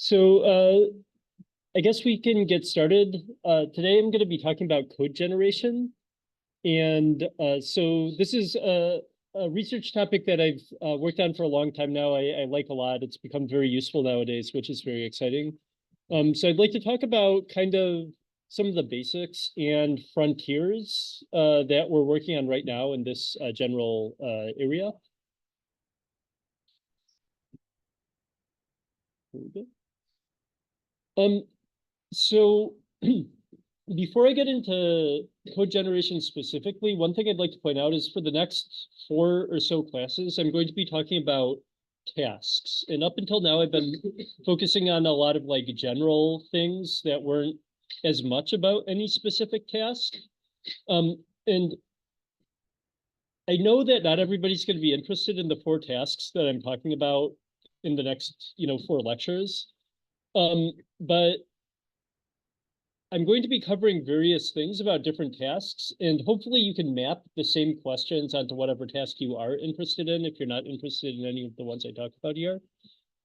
So I guess we can get started. Today I'm going to be talking about code generation. And so this is a research topic that I've worked on for a long time now. I like a lot. It's become very useful nowadays, which is very exciting. So I'd like to talk about kind of some of the basics and frontiers that we're working on right now in this general area. There we go. So before I get into code generation specifically, one thing I'd like to point out is for the next 4 or so classes, I'm going to be talking about tasks. And up until now, I've been focusing on a lot of like general things that weren't as much about any specific task. And I know that not everybody's going to be interested in the 4 tasks that I'm talking about in the next, 4 lectures. But I'm going to be covering various things about different tasks, and hopefully you can map the same questions onto whatever task you are interested in if you're not interested in any of the ones I talk about here.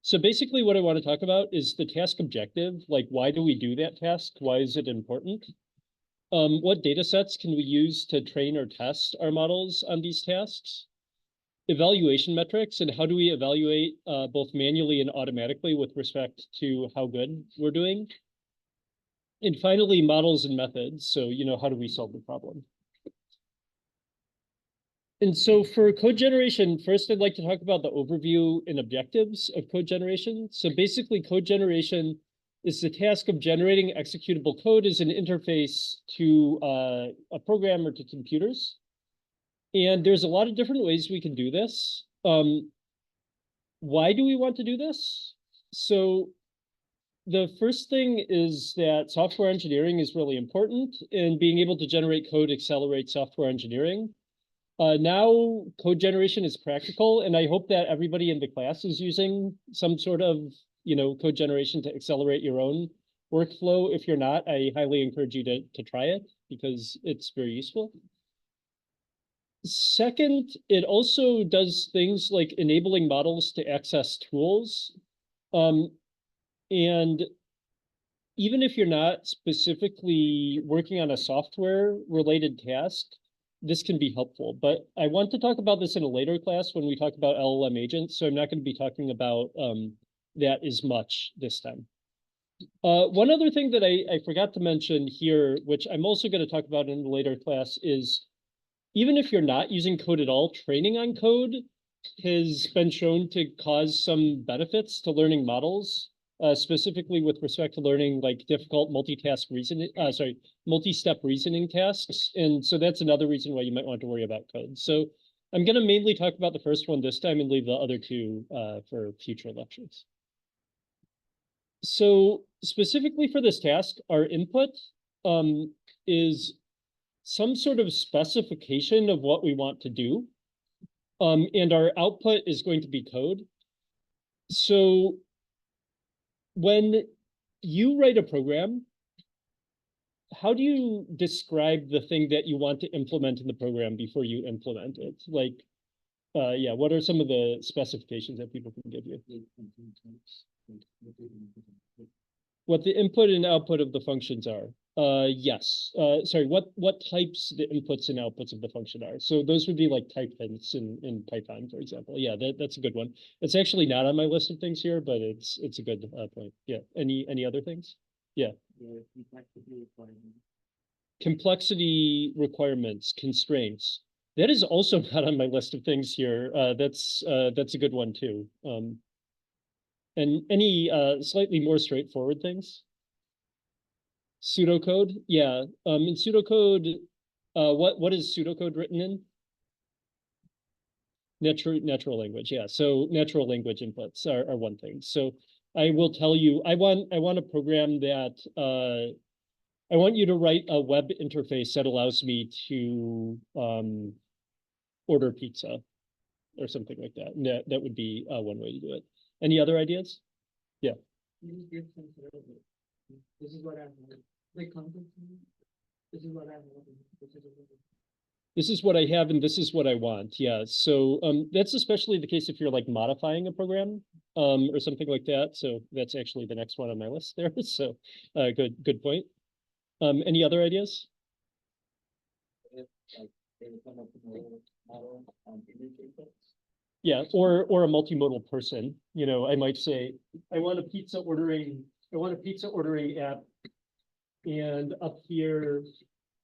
So basically what I want to talk about is the task objective, like why do we do that task? Why is it important? What data sets can we use to train or test our models on these tasks? Evaluation metrics, and how do we evaluate both manually and automatically with respect to how good we're doing? And finally, models and methods. So, how do we solve the problem? And so for code generation, first, I'd like to talk about the overview and objectives of code generation. So basically, code generation is the task of generating executable code as an interface to a program or to computers. And there's a lot of different ways we can do this. Why do we want to do this? So the first thing is that software engineering is really important, and being able to generate code accelerates software engineering. Now code generation is practical, and I hope that everybody in the class is using some sort of, code generation to accelerate your own workflow. If you're not, I highly encourage you to try it because it's very useful. Second, it also does things like enabling models to access tools. And even if you're not specifically working on a software related task, this can be helpful. But I want to talk about this in a later class when we talk about LLM agents. So I'm not going to be talking about that as much this time. One other thing that I forgot to mention here, which I'm also going to talk about in the later class, is even if you're not using code at all, training on code has been shown to cause some benefits to learning models. Specifically with respect to learning like difficult multi-step reasoning tasks. And so that's another reason why you might want to worry about code. So I'm going to mainly talk about the first one this time and leave the other 2 for future lectures. So specifically for this task, our input is some sort of specification of what we want to do. And our output is going to be code. So when you write a program, how do you describe the thing that you want to implement in the program before you implement it? Like, what are some of the specifications that people can give you? What the input and output of the functions are. Yes. Sorry, what types the inputs and outputs of the function are. So those would be like type hints in Python, for example. Yeah, that's a good one. It's actually not on my list of things here, but it's a good point. Yeah. Any other things? Yeah. Complexity requirements, constraints. That is also not on my list of things here. That's a good one too. And any slightly more straightforward things? Pseudocode, yeah. In pseudocode, what is pseudocode written in? Natural language, yeah. So natural language inputs are one thing. So I will tell you, I want a program that I want you to write a web interface that allows me to order pizza or something like that. And that would be one way to do it. Any other ideas? Yeah. This is what I want. Like content. This is what I want. this is what I have and this is what I want. Yeah. So that's especially the case if you're like modifying a program or something like that. So that's actually the next one on my list there. So good point. Any other ideas? Yeah, or a multimodal person. You know, I might say, I want a pizza ordering app, and up here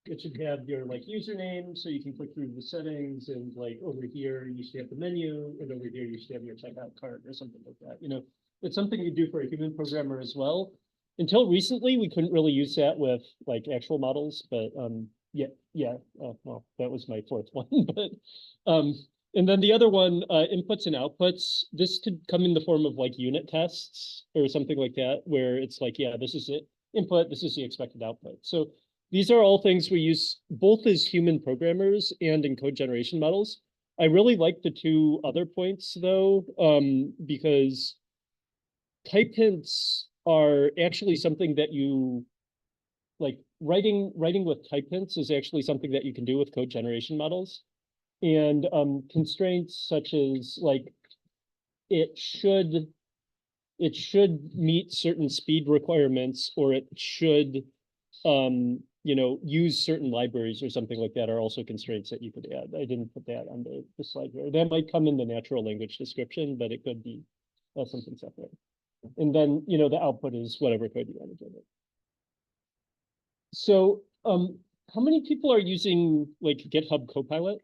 it should have your like username, so you can click through the settings, and like over here you should have the menu, and over here you should have your checkout cart or something like that. You know, it's something you do for a human programmer as well. Until recently, we couldn't really use that with like actual models, but yeah. Well, that was my fourth one, but and then the other one, inputs and outputs. This could come in the form of like unit tests or something like that, where it's like, yeah, this is it input, this is the expected output. So these are all things we use both as human programmers and in code generation models. I really like the two other points though, because type hints are actually something that you like writing with type hints is actually something that you can do with code generation models. And constraints such as like it should meet certain speed requirements, or it should you know, use certain libraries or something like that are also constraints that you could add. I didn't put that on the slide here. That might come in the natural language description, but it could be something separate. And then, you know, the output is whatever code you want to generate. So how many people are using like GitHub Copilot?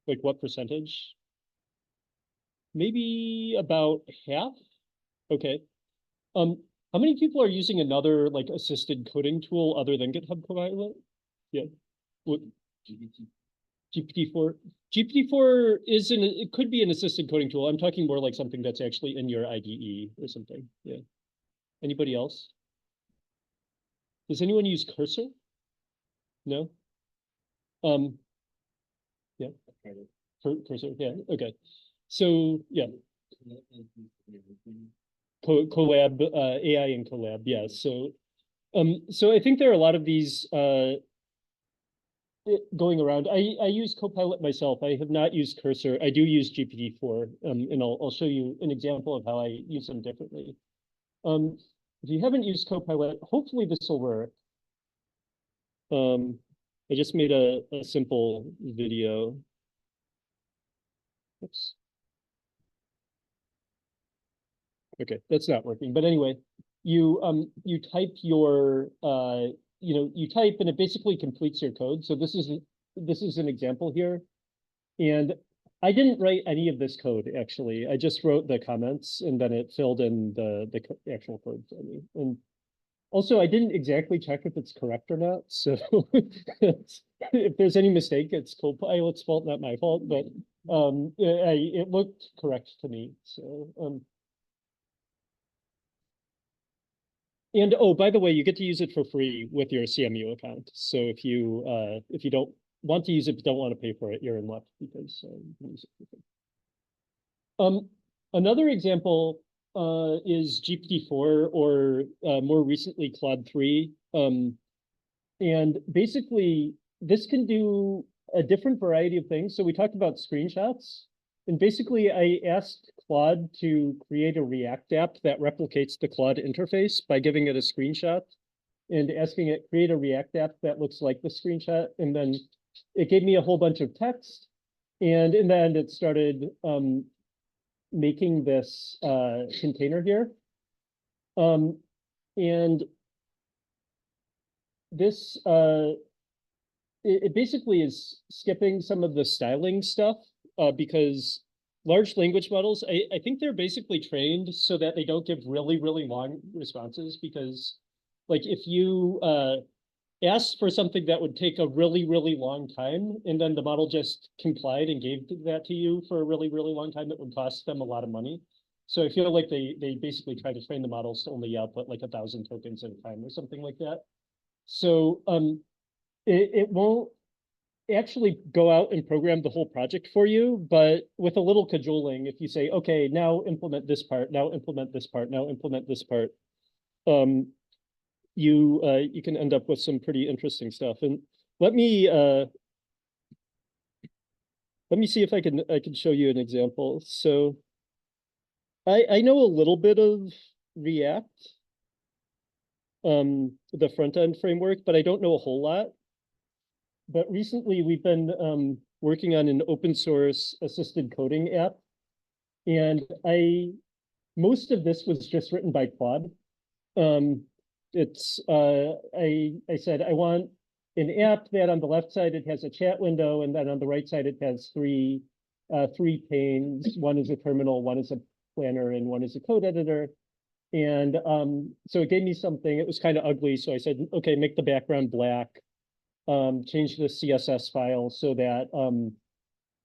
Like what percentage? Maybe about half. Okay. How many people are using another like assisted coding tool other than GitHub Copilot? Yeah. What? GPT-4. GPT-4 is it could be an assisted coding tool. I'm talking more like something that's actually in your IDE or something. Yeah. Anybody else? Does anyone use Cursor? No? Yeah. Cursor, yeah. Okay. So yeah. Collab, AI and Collab, yeah. So I think there are a lot of these going around. I use Copilot myself. I have not used Cursor. I do use GPT-4, and I'll show you an example of how I use them differently. If you haven't used Copilot, hopefully this will work. I just made a simple video. Oops. Okay, that's not working. But anyway, you type your you type and it basically completes your code. So this is an example here. And I didn't write any of this code actually. I just wrote the comments and then it filled in the actual code for me. And also I didn't exactly check if it's correct or not. So if there's any mistake, it's Copilot's fault, not my fault. But it looked correct to me. So and oh, by the way, you get to use it for free with your CMU account. So if you don't want to use it but don't want to pay for it, you're in luck because you can use it for free. Another example is GPT-4 or more recently Claude 3. And basically, this can do a different variety of things. So we talked about screenshots. And basically, I asked Claude to create a React app that replicates the Claude interface by giving it a screenshot and asking it create a React app that looks like the screenshot. And then it gave me a whole bunch of text. And in the end, it started making this container here. And this, it basically is skipping some of the styling stuff because large language models, I think they're basically trained so that they don't give really, really long responses because like if you asked for something that would take a really, really long time and then the model just complied and gave that to you for a really, really long time, it would cost them a lot of money. So I feel like they basically try to train the models to only output like 1,000 tokens at a time or something like that. So it won't actually go out and program the whole project for you, but with a little cajoling, if you say, okay, now implement this part, now implement this part, now implement this part, you can end up with some pretty interesting stuff. And let me let me see if I can show you an example. So I know a little bit of React, the front end framework, but I don't know a whole lot. But recently we've been working on an open source assisted coding app. And most of this was just written by Claude. I said, I want an app that on the left side, it has a chat window, and then on the right side, it has three panes. One is a terminal, one is a planner, and one is a code editor. And so it gave me something. It was kind of ugly. So I said, okay, make the background black, change the CSS file so that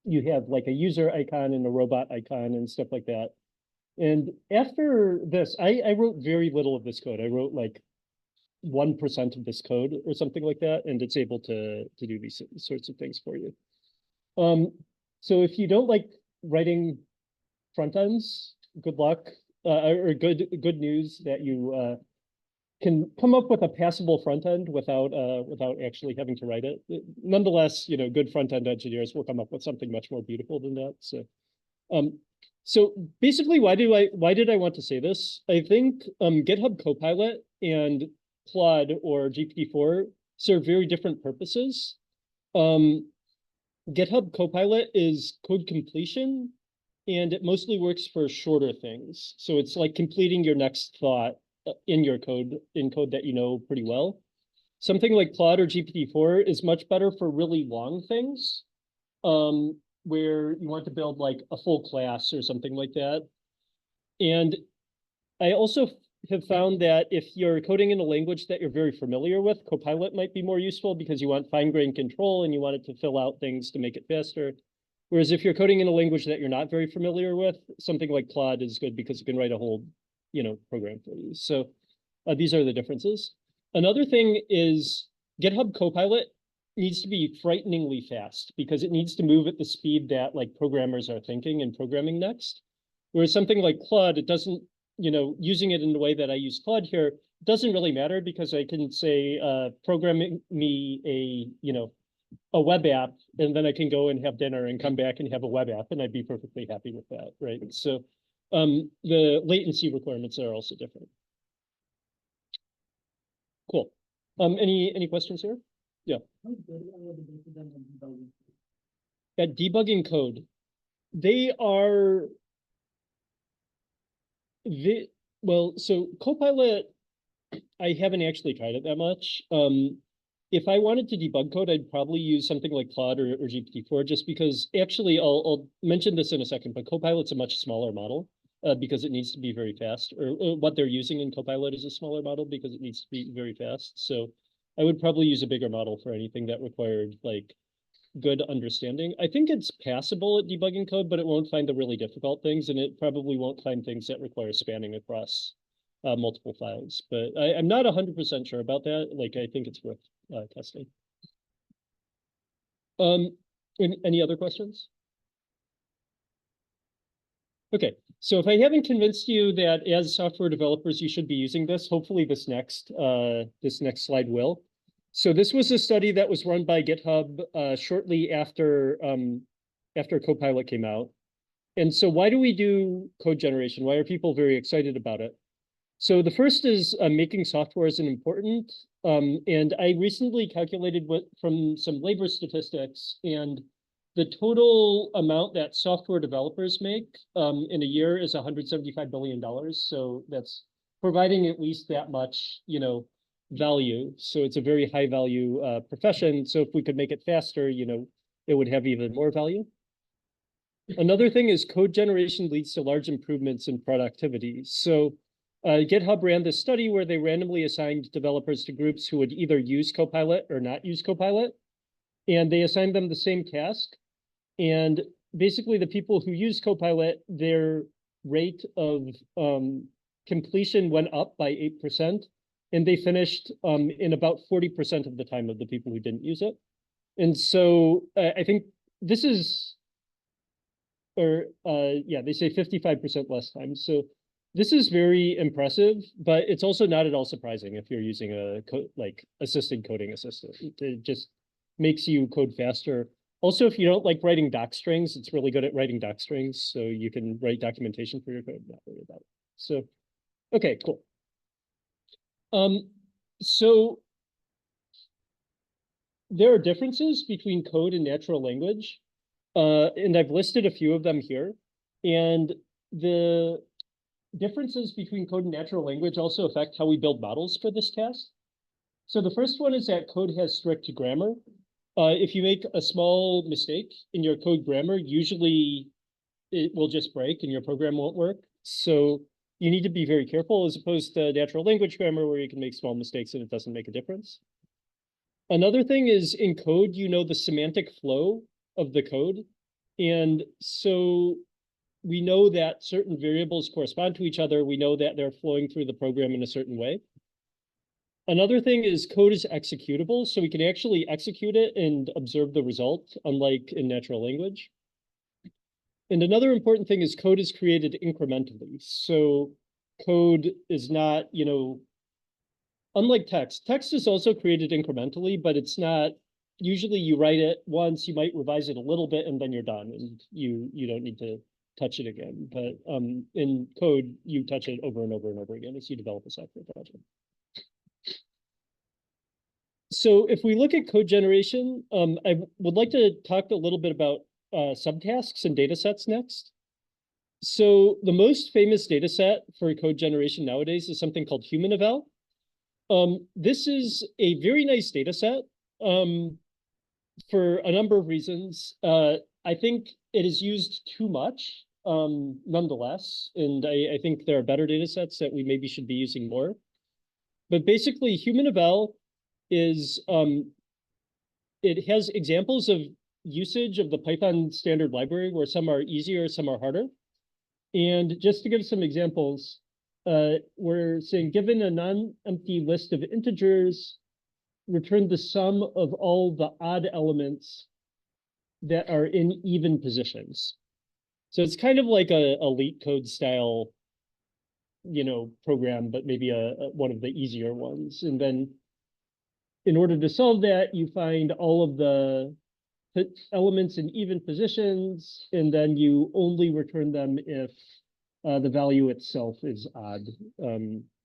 you have like a user icon and a robot icon and stuff like that. And after this, I wrote very little of this code. I wrote like 1% of this code or something like that, and it's able to do these sorts of things for you. So if you don't like writing front ends, good luck, or good news that you can come up with a passable front end without actually having to write it. Nonetheless, good front end engineers will come up with something much more beautiful than that. So basically, why did I want to say this? I think GitHub Copilot and Claude or GPT-4 serve very different purposes. GitHub Copilot is code completion, and it mostly works for shorter things. So it's like completing your next thought in your code, in code that you know pretty well. Something like Claude or GPT-4 is much better for really long things, where you want to build like a full class or something like that. And I also have found that if you're coding in a language that you're very familiar with, Copilot might be more useful because you want fine-grained control and you want it to fill out things to make it faster. Whereas if you're coding in a language that you're not very familiar with, something like Claude is good because it can write a whole, program for you. So these are the differences. Another thing is GitHub Copilot needs to be frighteningly fast because it needs to move at the speed that like programmers are thinking and programming next. Whereas something like Claude, it doesn't, using it in the way that I use Claude here doesn't really matter because I can say, programming me a web app, and then I can go and have dinner and come back and have a web app, and I'd be perfectly happy with that, right? So the latency requirements are also different. Cool. Any questions here? Yeah. At debugging code, they are so Copilot, I haven't actually tried it that much. If I wanted to debug code, I'd probably use something like Claude or GPT-4, just because actually I'll mention this in a second, but Copilot's a much smaller model because it needs to be very fast, or what they're using in Copilot is a smaller model because it needs to be very fast. So I would probably use a bigger model for anything that required like good understanding. I think it's passable at debugging code, but it won't find the really difficult things, and it probably won't find things that require spanning across multiple files. But I'm not 100% sure about that. Like, I think it's worth testing. Any other questions? Okay, so if I haven't convinced you that as software developers you should be using this, hopefully this next slide will. So this was a study that was run by GitHub shortly after Copilot came out. And so why do we do code generation? Why are people very excited about it? So the first is making software is important. And I recently calculated from some labor statistics, and the total amount that software developers make in a year is $175 billion. So that's providing at least that much, value. So it's a very high value profession. So if we could make it faster, it would have even more value. Another thing is code generation leads to large improvements in productivity. So GitHub ran this study where they randomly assigned developers to groups who would either use Copilot or not use Copilot. And they assigned them the same task. And basically the people who use Copilot, their rate of completion went up by 8%. And they finished in about 40% of the time of the people who didn't use it. And so I think this is, they say 55% less time. So this is very impressive, but it's also not at all surprising if you're using a assisted coding assistant. It just makes you code faster. Also, if you don't like writing doc strings, it's really good at writing doc strings, so you can write documentation for your code, not worry about it. So, okay, cool. So there are differences between code and natural language, and I've listed a few of them here. And the differences between code and natural language also affect how we build models for this task. So the first one is that code has strict grammar. If you make a small mistake in your code grammar, usually it will just break and your program won't work. So you need to be very careful, as opposed to natural language grammar where you can make small mistakes and it doesn't make a difference. Another thing is, in code, you know the semantic flow of the code. And so we know that certain variables correspond to each other. We know that they're flowing through the program in a certain way. Another thing is code is executable, so we can actually execute it and observe the result, unlike in natural language. And another important thing is code is created incrementally. So code is not, unlike text. Text is also created incrementally, but it's not, usually you write it once, you might revise it a little bit, and then you're done, and you don't need to touch it again. But in code, you touch it over and over and over again as you develop a software project. So if we look at code generation, I would like to talk a little bit about subtasks and datasets next. So the most famous dataset for code generation nowadays is something called HumanEval. This is a very nice dataset for a number of reasons. I think it is used too much, nonetheless, and I think there are better datasets that we maybe should be using more. But basically, HumanEval is it has examples of usage of the Python standard library where some are easier, some are harder. And just to give some examples, we're saying, given a non-empty list of integers, return the sum of all the odd elements that are in even positions. So it's kind of like a LeetCode style, program, but maybe one of the easier ones. And then in order to solve that, you find all of the elements in even positions, and then you only return them if the value itself is odd.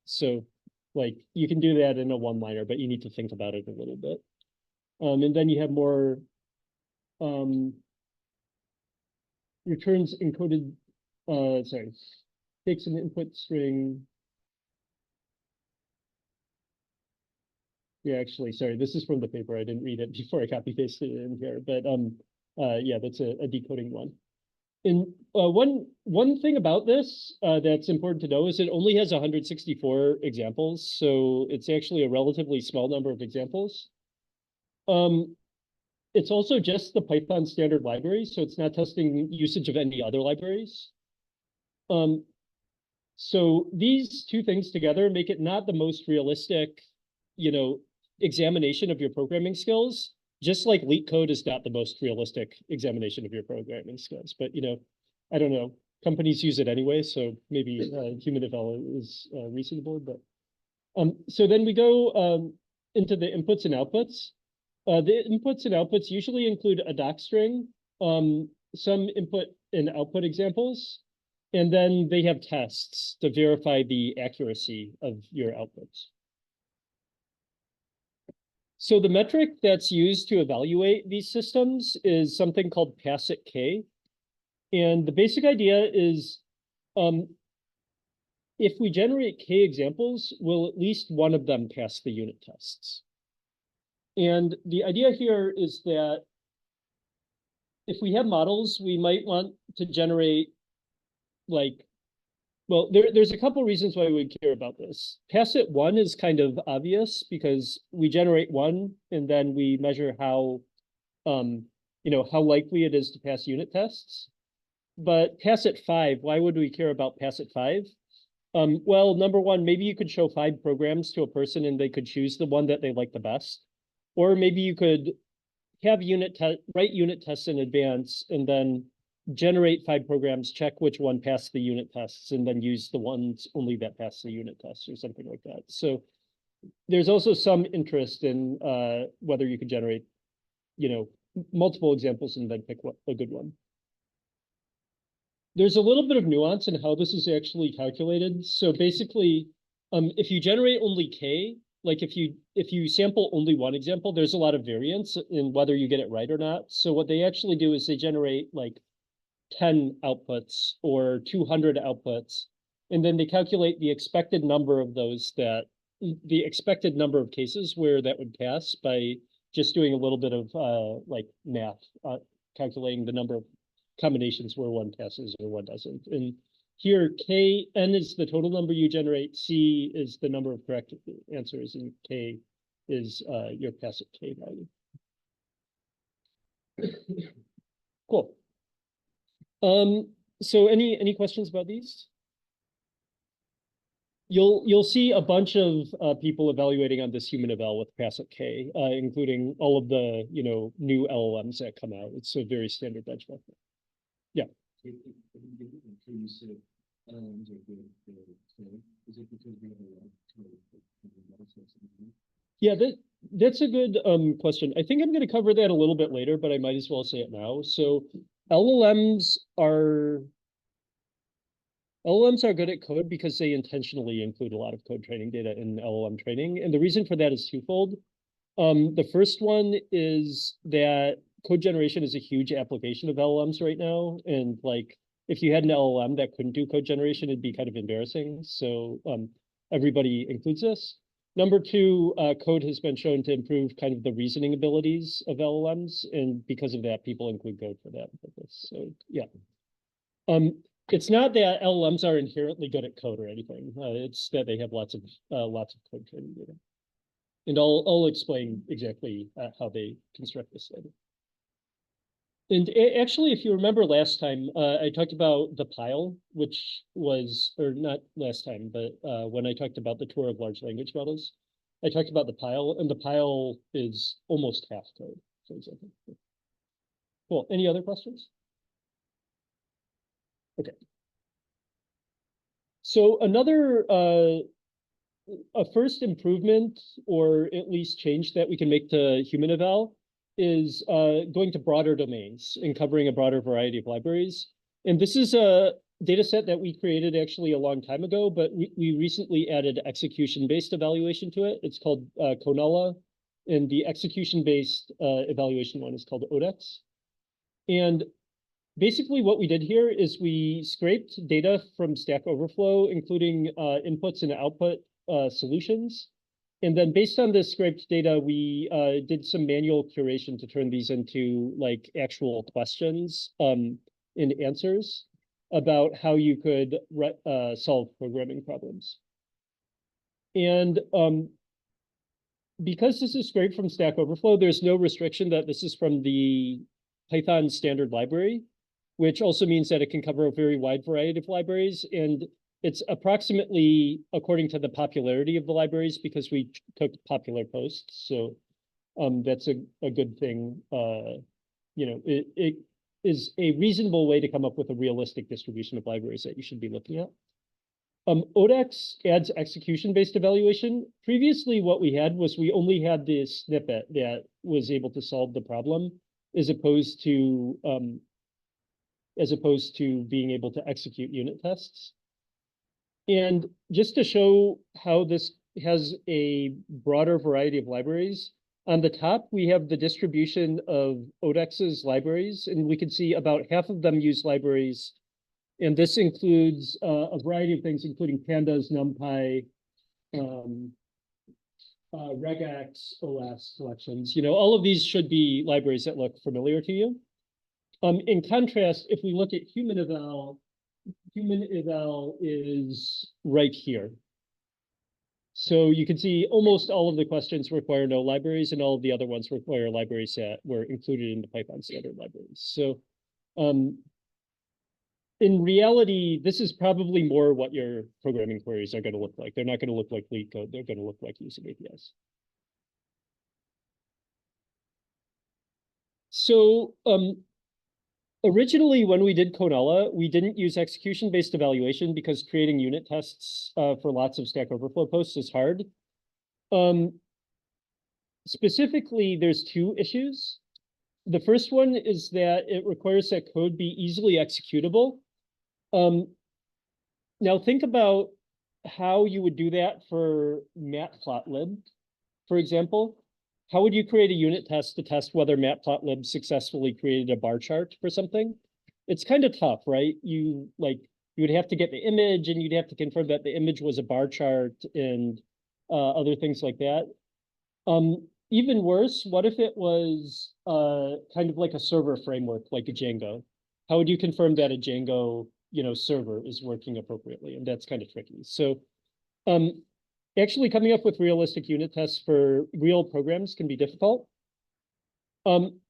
So like you can do that in a one-liner, but you need to think about it a little bit. And then you have more returns encoded, takes an input string. Yeah, actually, sorry, this is from the paper. I didn't read it before I copy pasted it in here, but yeah, that's a decoding one. And one thing about this that's important to know is it only has 164 examples, so it's actually a relatively small number of examples. It's also just the Python standard library, so it's not testing usage of any other libraries. So these two things together make it not the most realistic, examination of your programming skills, just like LeetCode is not the most realistic examination of your programming skills. But, I don't know, companies use it anyway, so maybe HumanEval is reasonable. But so then we go into the inputs and outputs. The inputs and outputs usually include a doc string, some input and output examples, and then they have tests to verify the accuracy of your outputs. So the metric that's used to evaluate these systems is something called Passet K. And the basic idea is if we generate K examples, will at least one of them pass the unit tests? And the idea here is that if we have models, we might want to generate there's a couple reasons why we would care about this. Passet 1 is kind of obvious because we generate one and then we measure how likely it is to pass unit tests. But Passet 5, why would we care about Passet 5? Well, number one, maybe you could show 5 programs to a person and they could choose the one that they like the best. Or maybe you could have write unit tests in advance and then generate 5 programs, check which one passed the unit tests, and then use the ones only that pass the unit tests or something like that. So there's also some interest in whether you could generate, multiple examples and then pick a good one. There's a little bit of nuance in how this is actually calculated. So basically, if you generate only K, like if you sample only one example, there's a lot of variance in whether you get it right or not. So what they actually do is they generate like 10 outputs or 200 outputs, and then they calculate the expected number of those the expected number of cases where that would pass by just doing a little bit of like math, calculating the number of combinations where one passes or one doesn't. And here, N is the total number you generate, C is the number of correct answers, and K is your passive K value. Cool. So any questions about these? You'll see a bunch of people evaluating on this HumanEval with passive K, including all of the new LLMs that come out. It's a very standard benchmark. Yeah. Yeah, that's a good question. I think I'm going to cover that a little bit later, but I might as well say it now. So LLMs are good at code because they intentionally include a lot of code training data in LLM training. And the reason for that is twofold. The first one is that code generation is a huge application of LLMs right now. And like, if you had an LLM that couldn't do code generation, it'd be kind of embarrassing. So everybody includes this. Number two, code has been shown to improve kind of the reasoning abilities of LLMs. And because of that, people include code for that purpose. So yeah. It's not that LLMs are inherently good at code or anything. It's that they have lots of code training data. And I'll explain exactly how they construct this data. And actually, if you remember last time, I talked about the pile, which was, or not last time, but when I talked about the tour of large language models, I talked about the pile, and the pile is almost half code, for example. Cool. Any other questions? Okay. So another, a first improvement, or at least change that we can make to HumanEval is going to broader domains and covering a broader variety of libraries. And this is a data set that we created actually a long time ago, but we recently added execution-based evaluation to it. It's called CodeLlama, and the execution-based evaluation one is called Codex. And basically what we did here is we scraped data from Stack Overflow, including inputs and output solutions. And then based on this scraped data, we did some manual curation to turn these into like actual questions and answers about how you could solve programming problems. And because this is scraped from Stack Overflow, there's no restriction that this is from the Python standard library, which also means that it can cover a very wide variety of libraries. And it's approximately according to the popularity of the libraries because we took popular posts. So that's a good thing. It is a reasonable way to come up with a realistic distribution of libraries that you should be looking at. Codex adds execution-based evaluation. Previously, what we had was we only had this snippet that was able to solve the problem as opposed to being able to execute unit tests. And just to show how this has a broader variety of libraries, on the top, we have the distribution of Codex's libraries, and we can see about half of them use libraries. And this includes a variety of things, including pandas, NumPy, regex, OS collections. All of these should be libraries that look familiar to you. In contrast, if we look at HumanEval, HumanEval is right here. So you can see almost all of the questions require no libraries, and all of the other ones require libraries that were included in the Python standard libraries. So in reality, this is probably more what your programming queries are going to look like. They're not going to look like LeetCode. They're going to look like using APIs. So originally, when we did CodeLlama, we didn't use execution-based evaluation because creating unit tests for lots of Stack Overflow posts is hard. Specifically, there's two issues. The first one is that it requires that code be easily executable. Now think about how you would do that for matplotlib, for example. How would you create a unit test to test whether matplotlib successfully created a bar chart for something? It's kind of tough, right? You would have to get the image and you'd have to confirm that the image was a bar chart and other things like that. Even worse, what if it was kind of like a server framework, like a Django? How would you confirm that a Django, server is working appropriately? And that's kind of tricky. So actually coming up with realistic unit tests for real programs can be difficult.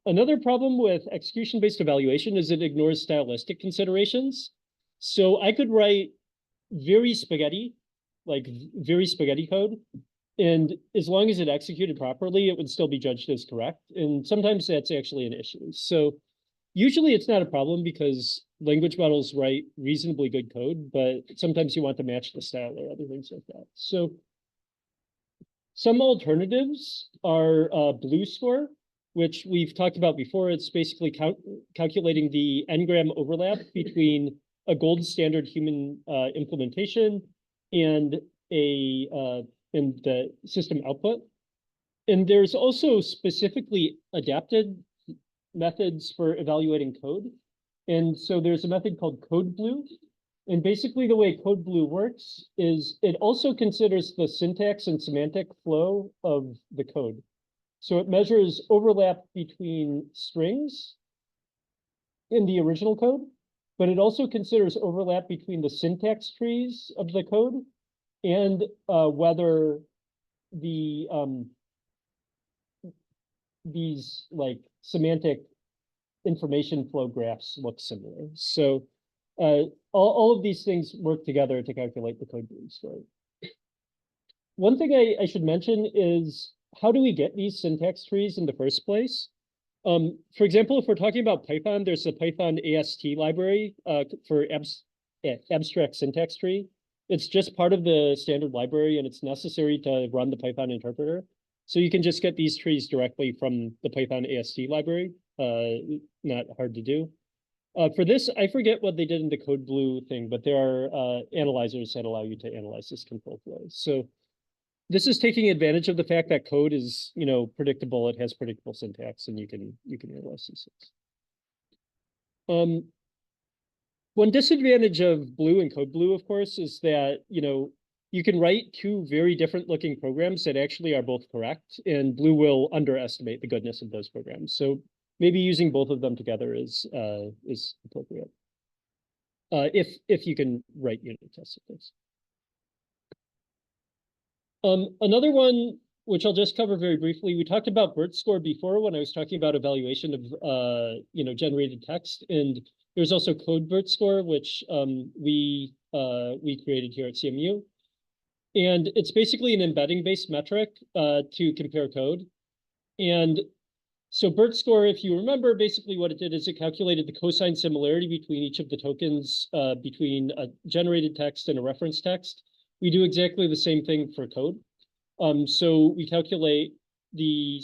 Another problem with execution-based evaluation is it ignores stylistic considerations. So I could write very spaghetti code, and as long as it executed properly, it would still be judged as correct. And sometimes that's actually an issue. So usually it's not a problem because language models write reasonably good code, but sometimes you want to match the style or other things like that. So some alternatives are BLUE score, which we've talked about before. It's basically calculating the n-gram overlap between a gold standard human implementation and the system output. And there's also specifically adapted methods for evaluating code. And so there's a method called CodeBlue. And basically the way CodeBlue works is it also considers the syntax and semantic flow of the code. So it measures overlap between strings in the original code, but it also considers overlap between the syntax trees of the code and whether these like semantic information flow graphs look similar. So all of these things work together to calculate the CodeBlue score. One thing I should mention is, how do we get these syntax trees in the first place? For example, if we're talking about Python, there's a Python AST library for abstract syntax tree. It's just part of the standard library and it's necessary to run the Python interpreter. So you can just get these trees directly from the Python AST library. Not hard to do. For this, I forget what they did in the CodeBlue thing, but there are analyzers that allow you to analyze this control flow. So this is taking advantage of the fact that code is, predictable. It has predictable syntax, and you can analyze these things. One disadvantage of Blue and CodeBlue, of course, is that you can write two very different looking programs that actually are both correct, and Blue will underestimate the goodness of those programs. So maybe using both of them together is appropriate if you can write unit tests of this. Another one, which I'll just cover very briefly, we talked about BERT score before when I was talking about evaluation of generated text, and there's also CodeBERT score, which we created here at CMU, and it's basically an embedding-based metric to compare code. And so BERT score, if you remember, basically what it did is it calculated the cosine similarity between each of the tokens between a generated text and a reference text. We do exactly the same thing for code. So we calculate the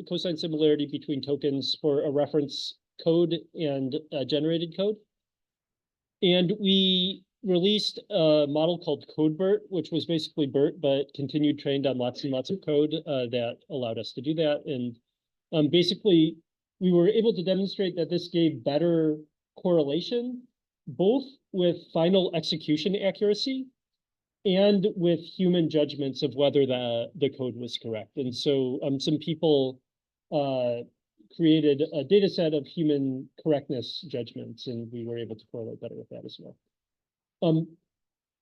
cosine similarity between tokens for a reference code and generated code. And we released a model called CodeBERT, which was basically BERT, but continued trained on lots and lots of code that allowed us to do that. And basically, we were able to demonstrate that this gave better correlation, both with final execution accuracy and with human judgments of whether the code was correct. And so some people created a data set of human correctness judgments, and we were able to correlate better with that as well.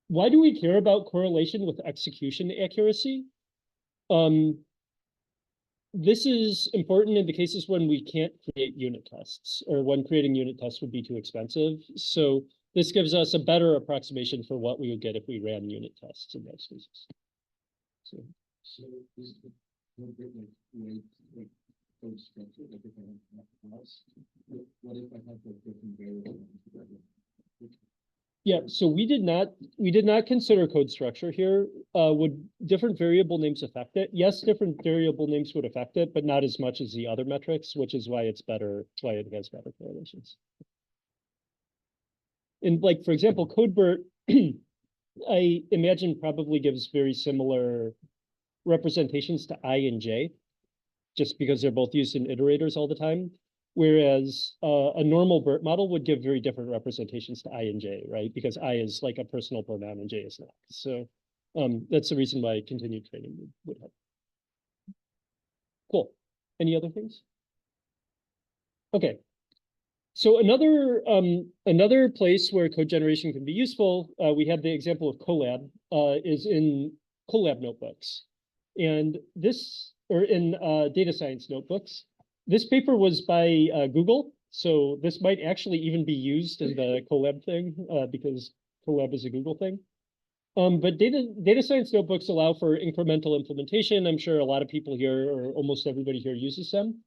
Why do we care about correlation with execution accuracy? This is important in the cases when we can't create unit tests or when creating unit tests would be too expensive. So this gives us a better approximation for what we would get if we ran unit tests in those cases. So is the code structure like if I have a house? What if I have like different variables? Yeah, so we did not consider code structure here. Would different variable names affect it? Yes, different variable names would affect it, but not as much as the other metrics, which is why it's better, why it has better correlations. And like, for example, CodeBert, I imagine probably gives very similar representations to I and J, just because they're both used in iterators all the time. Whereas a normal BERT model would give very different representations to I and J, right? Because I is like a personal pronoun and J is not. So that's the reason why continued training would help. Cool. Any other things? Okay. So another place where code generation can be useful, we have the example of Colab, is in Colab notebooks. And this, or in data science notebooks. This paper was by Google, so this might actually even be used in the Colab thing, because Colab is a Google thing. But data science notebooks allow for incremental implementation. I'm sure a lot of people here, or almost everybody here, uses them.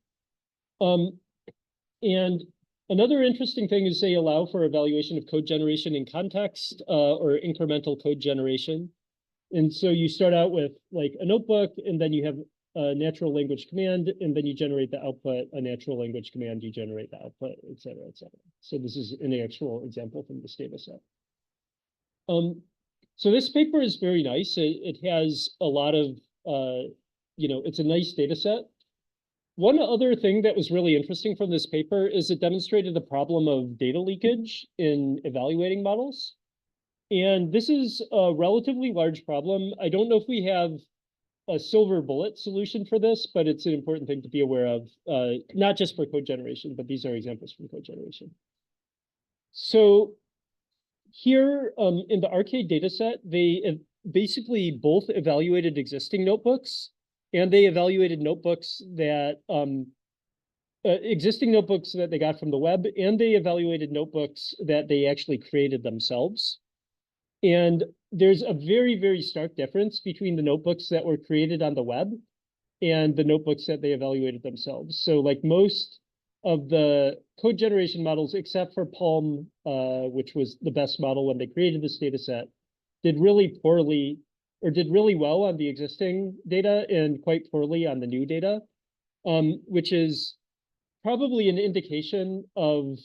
And another interesting thing is they allow for evaluation of code generation in context, or incremental code generation. And so you start out with like a notebook, and then you have a natural language command, and then you generate the output, a natural language command, you generate the output, et cetera, et cetera. So this is an actual example from this data set. So this paper is very nice. It has a lot of, it's a nice data set. One other thing that was really interesting from this paper is it demonstrated the problem of data leakage in evaluating models. And this is a relatively large problem. I don't know if we have a silver bullet solution for this, but it's an important thing to be aware of, not just for code generation, but these are examples from code generation. So here in the arcade data set, they basically both evaluated existing notebooks, and they evaluated notebooks that existing notebooks that they got from the web, and they evaluated notebooks that they actually created themselves. And there's a very, very stark difference between the notebooks that were created on the web and the notebooks that they evaluated themselves. So like most of the code generation models, except for Palm, which was the best model when they created this data set, did really poorly, or did really well on the existing data and quite poorly on the new data, which is probably an indication of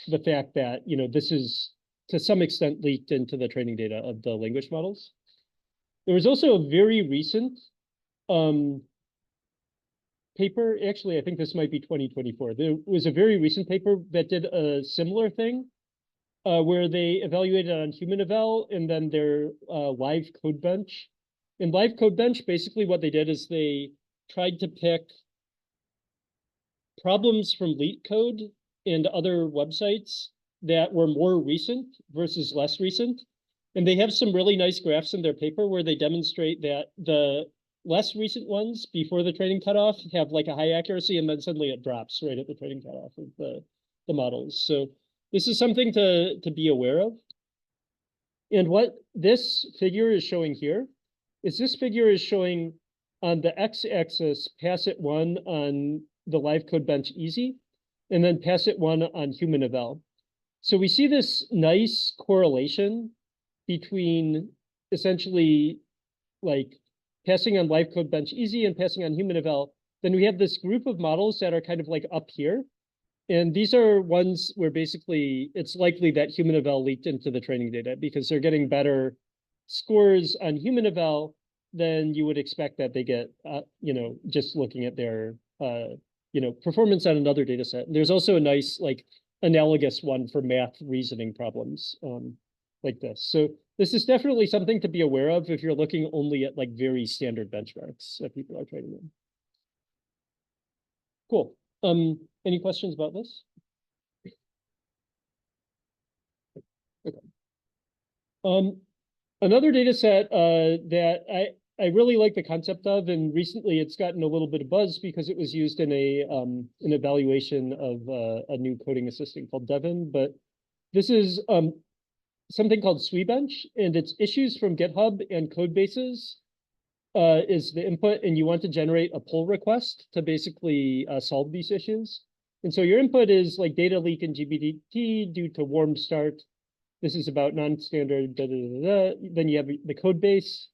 the fact that, this is to some extent leaked into the training data of the language models. There was also a very recent paper, actually, I think this might be 2024. There was a very recent paper that did a similar thing, where they evaluated on HumanEval and then their live code bench. In live code bench, basically what they did is they tried to pick problems from LeetCode and other websites that were more recent versus less recent. And they have some really nice graphs in their paper where they demonstrate that the less recent ones before the training cutoff have like a high accuracy, and then suddenly it drops right at the training cutoff of the models. So this is something to be aware of. And what this figure is showing here is this figure is showing on the x-axis pass-it-1 on the live code bench easy, and then pass-it-1 on HumanEval. So we see this nice correlation between essentially like passing on live code bench easy and passing on HumanEval. Then we have this group of models that are kind of like up here. And these are ones where basically it's likely that HumanEval leaked into the training data because they're getting better scores on HumanEval than you would expect that they get, just looking at their, performance on another data set. And there's also a nice like analogous one for math reasoning problems like this. So this is definitely something to be aware of if you're looking only at like very standard benchmarks that people are training in. Cool. Any questions about this? Okay. Another data set that I really like the concept of, and recently it's gotten a little bit of buzz because it was used in an evaluation of a new coding assistant called Devin. But this is something called SWE-bench, and it's issues from GitHub and code bases is the input, and you want to generate a pull request to basically solve these issues. And so your input is like data leak in GPT due to warm start. This is about non-standard, da, da, da, da. Then you have the code base.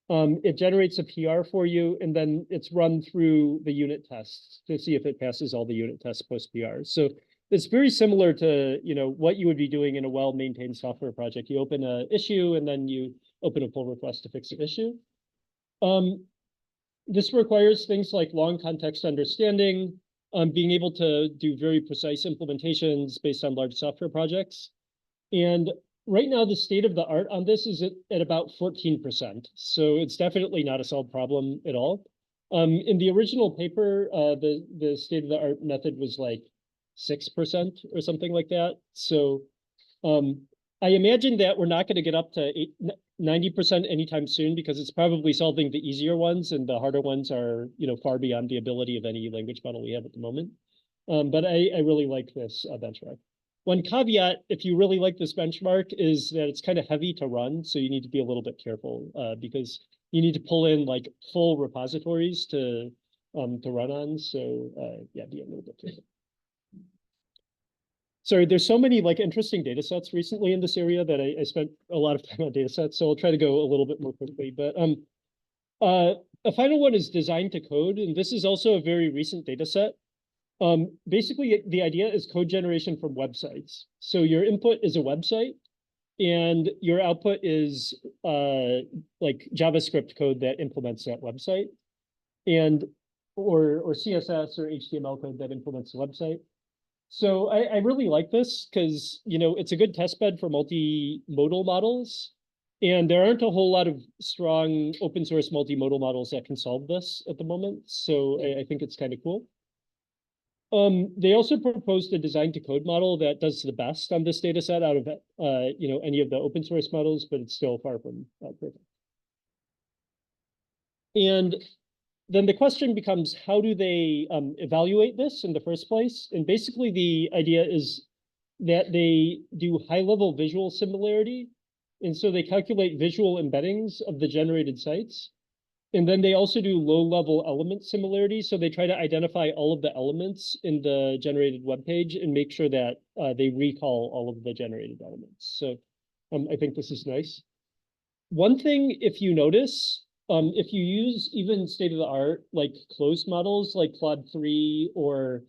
It generates a PR for you, and then it's run through the unit tests to see if it passes all the unit tests post PR. So it's very similar to, you know, what you would be doing in a well-maintained software project. You open an issue, and then you open a pull request to fix the issue. This requires things like long context understanding, being able to do very precise implementations based on large software projects. And right now, the state of the art on this is at about 14%. So it's definitely not a solved problem at all. In the original paper, the state of the art method was like 6% or something like that. So I imagine that we're not going to get up to 90% anytime soon, because it's probably solving the easier ones, and the harder ones are, you know, far beyond the ability of any language model we have at the moment. But I really like this benchmark. One caveat, if you really like this benchmark, is that it's kind of heavy to run, so you need to be a little bit careful because you need to pull in like full repositories to run on. So yeah, be a little bit careful. Sorry, there's so many like interesting data sets recently in this area that I spent a lot of time on data sets, so I'll try to go a little bit more quickly. But a final one is design to code, and this is also a very recent data set. Basically, the idea is code generation from websites. So your input is a website, and your output is like JavaScript code that implements that website, and or CSS or HTML code that implements the website. So I really like this because, you know, it's a good test bed for multimodal models. And there aren't a whole lot of strong open source multimodal models that can solve this at the moment. So I think it's kind of cool. They also proposed a design to code model that does the best on this data set out of you know, any of the open source models, but it's still far from perfect. And then the question becomes, how do they evaluate this in the first place? And basically the idea is that they do high-level visual similarity. And so they calculate visual embeddings of the generated sites. And then they also do low-level element similarity. So they try to identify all of the elements in the generated web page and make sure that they recall all of the generated elements. So I think this is nice. One thing, if you notice, if you use even state-of-the-art like closed models like Claude 3 or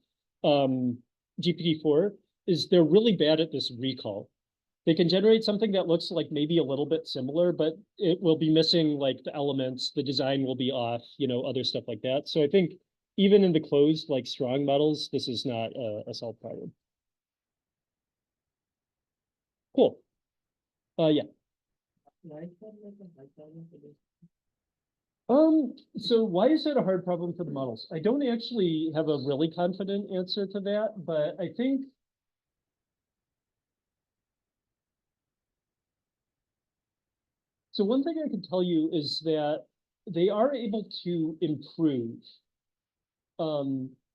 GPT-4, is they're really bad at this recall. They can generate something that looks like maybe a little bit similar, but it will be missing like the elements, the design will be off, you know, other stuff like that. So I think even in the closed, like strong models, this is not a solved problem. Cool. Yeah. So why is it a hard problem for the models? I don't actually have a really confident answer to that, but I think so one thing I can tell you is that they are able to improve.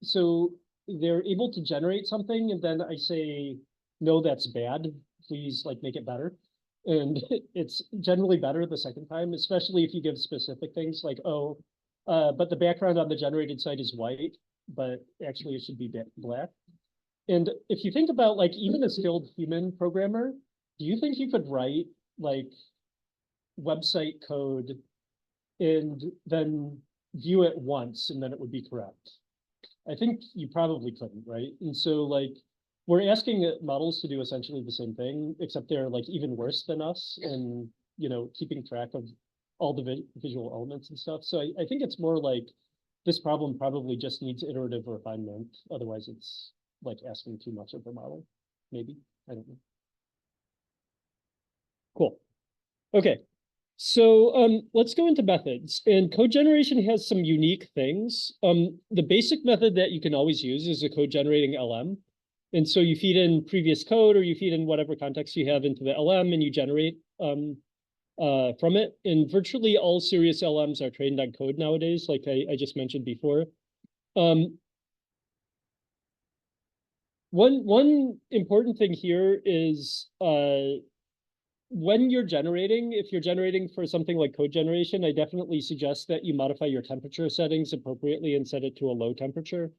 So they're able to generate something, and then I say, no, that's bad. Please like make it better. And it's generally better the second time, especially if you give specific things like, oh, but the background on the generated site is white, but actually it should be black. And if you think about like even a skilled human programmer, do you think you could write like website code and then view it once and then it would be correct? I think you probably couldn't, right? And so like we're asking models to do essentially the same thing, except they're like even worse than us and, you know, keeping track of all the visual elements and stuff. So I think it's more like this problem probably just needs iterative refinement. Otherwise it's like asking too much of the model, maybe. I don't know. Cool. Okay. So let's go into methods. And code generation has some unique things. The basic method that you can always use is a code generating LM. And so you feed in previous code or you feed in whatever context you have into the LM and you generate from it. And virtually all serious LMs are trained on code nowadays, like I just mentioned before. One important thing here is when you're generating, if you're generating for something like code generation, I definitely suggest that you modify your temperature settings appropriately and set it to a low temperature.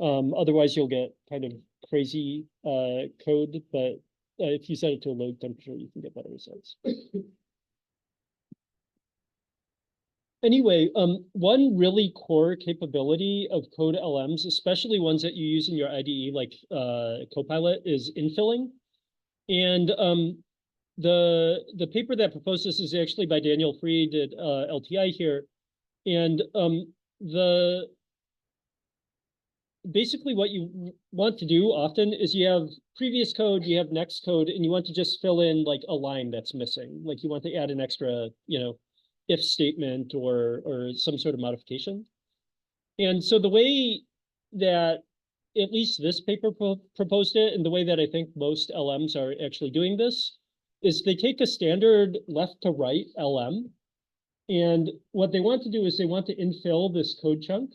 Otherwise, you'll get kind of crazy code, but if you set it to a low temperature, you can get better results. Anyway, one really core capability of CodeLMs, especially ones that you use in your IDE like Copilot, is infilling. And the paper that proposed this is actually by Daniel Fried at LTI here. And basically what you want to do often is you have previous code, you have next code, and you want to just fill in like a line that's missing. Like you want to add an extra, if statement or some sort of modification. And so the way that at least this paper proposed it, and the way that I think most LMs are actually doing this, is they take a standard left to right LM, and what they want to do is they want to infill this code chunk.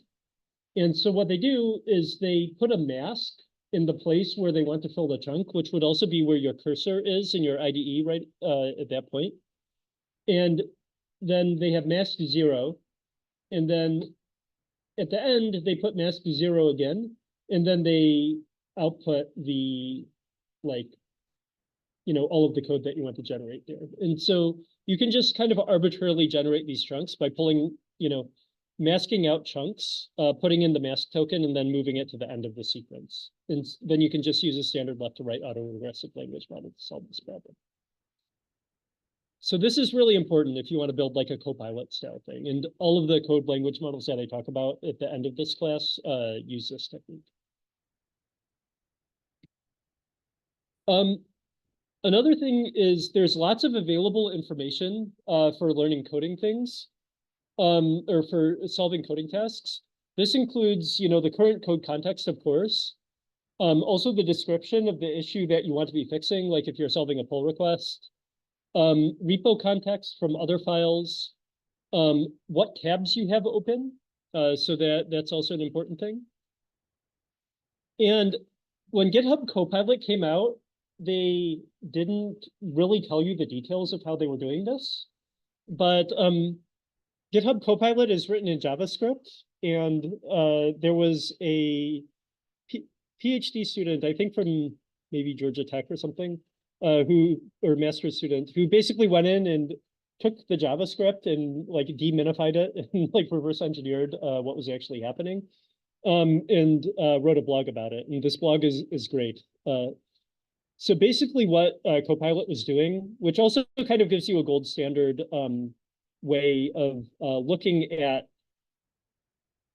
And so what they do is they put a mask in the place where they want to fill the chunk, which would also be where your cursor is in your IDE right at that point. And then they have mask 0. And then at the end, they put mask 0 again. And then they output the, all of the code that you want to generate there. And so you can just kind of arbitrarily generate these chunks by pulling, masking out chunks, putting in the mask token, and then moving it to the end of the sequence. And then you can just use a standard left to right autoregressive language model to solve this problem. So this is really important if you want to build like a Copilot style thing. And all of the code language models that I talk about at the end of this class use this technique. Another thing is there's lots of available information for learning coding things, or for solving coding tasks. This includes, the current code context, of course. Also the description of the issue that you want to be fixing, like if you're solving a pull request. Repo context from other files, what tabs you have open, so that's also an important thing. And when GitHub Copilot came out, they didn't really tell you the details of how they were doing this, but GitHub Copilot is written in JavaScript, and there was a PhD student, I think from maybe Georgia Tech or something, or master's student, who basically went in and took the JavaScript and like deminified it and like reverse engineered what was actually happening, and wrote a blog about it. And this blog is great. So basically what Copilot was doing, which also kind of gives you a gold standard way of looking at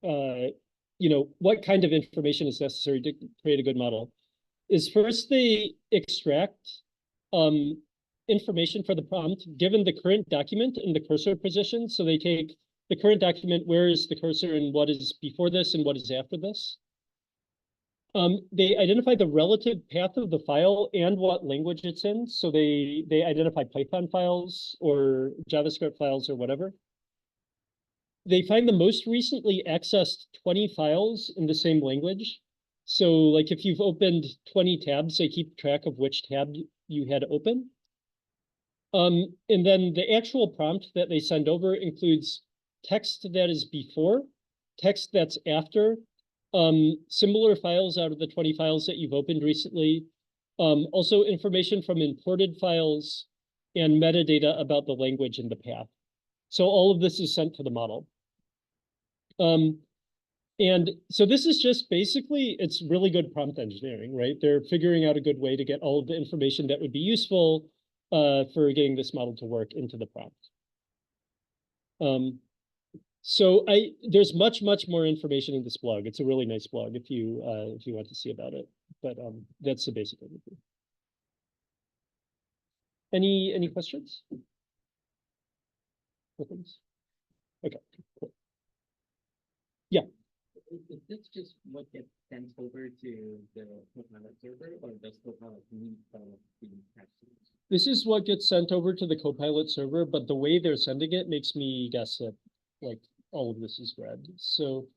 what kind of information is necessary to create a good model, is first they extract information for the prompt given the current document and the cursor position. So they take the current document, where is the cursor and what is before this and what is after this. They identify the relative path of the file and what language it's in. So they identify Python files or JavaScript files or whatever. They find the most recently accessed 20 files in the same language. So like if you've opened 20 tabs, they keep track of which tab you had open. And then the actual prompt that they send over includes text that is before, text that's after, similar files out of the 20 files that you've opened recently, also information from imported files, and metadata about the language and the path. So all of this is sent to the model. And so this is just basically, it's really good prompt engineering, right? They're figuring out a good way to get all of the information that would be useful for getting this model to work into the prompt. So there's much more information in this blog. It's a really nice blog if you want to see about it. But that's the basic overview. Any questions? Okay, cool. Yeah. Is this just what gets sent over to the Copilot server, or does Copilot need all of the actions? This is what gets sent over to the Copilot server, but the way they're sending it makes me guess that like all of this is read. So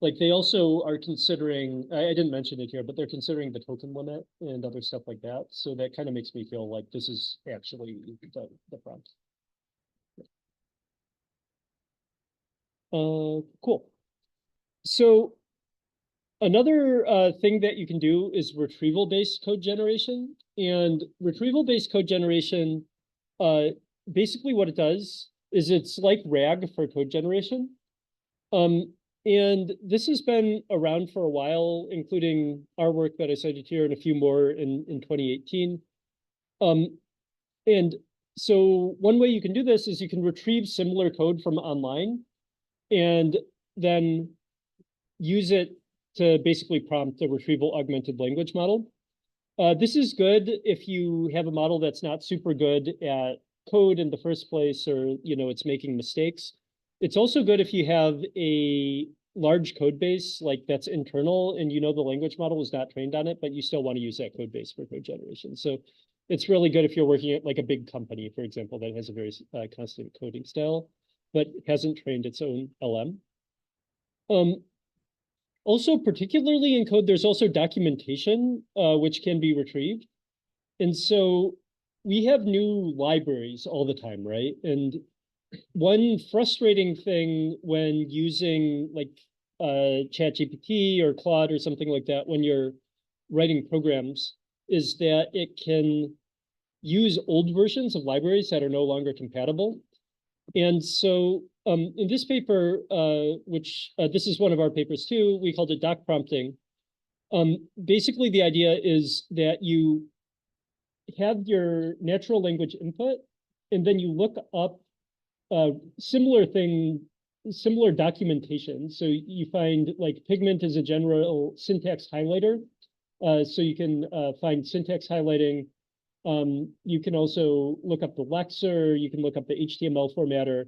like they also are considering, I didn't mention it here, but they're considering the token limit and other stuff like that. So that kind of makes me feel like this is actually the prompt. Cool. So Another thing that you can do is retrieval-based code generation. And retrieval-based code generation, basically what it does is it's like RAG for code generation. And this has been around for a while, including our work that I cited here and a few more in 2018. And so one way you can do this is you can retrieve similar code from online and then use it to basically prompt a retrieval augmented language model. This is good if you have a model that's not super good at code in the first place, or it's making mistakes. It's also good if you have a large code base like that's internal and the language model is not trained on it, but you still want to use that code base for code generation. So it's really good if you're working at like a big company, for example, that has a very constant coding style, but hasn't trained its own LM. Also, particularly in code, there's also documentation, which can be retrieved. And so we have new libraries all the time, right? And one frustrating thing when using like ChatGPT or Claude or something like that, when you're writing programs, is that it can use old versions of libraries that are no longer compatible. And so in this paper, which this is one of our papers too, we called it doc prompting. Basically, the idea is that you have your natural language input, and then you look up similar documentation. So you find like Pigment is a general syntax highlighter. So you can find syntax highlighting. You can also look up the lexer, you can look up the HTML formatter,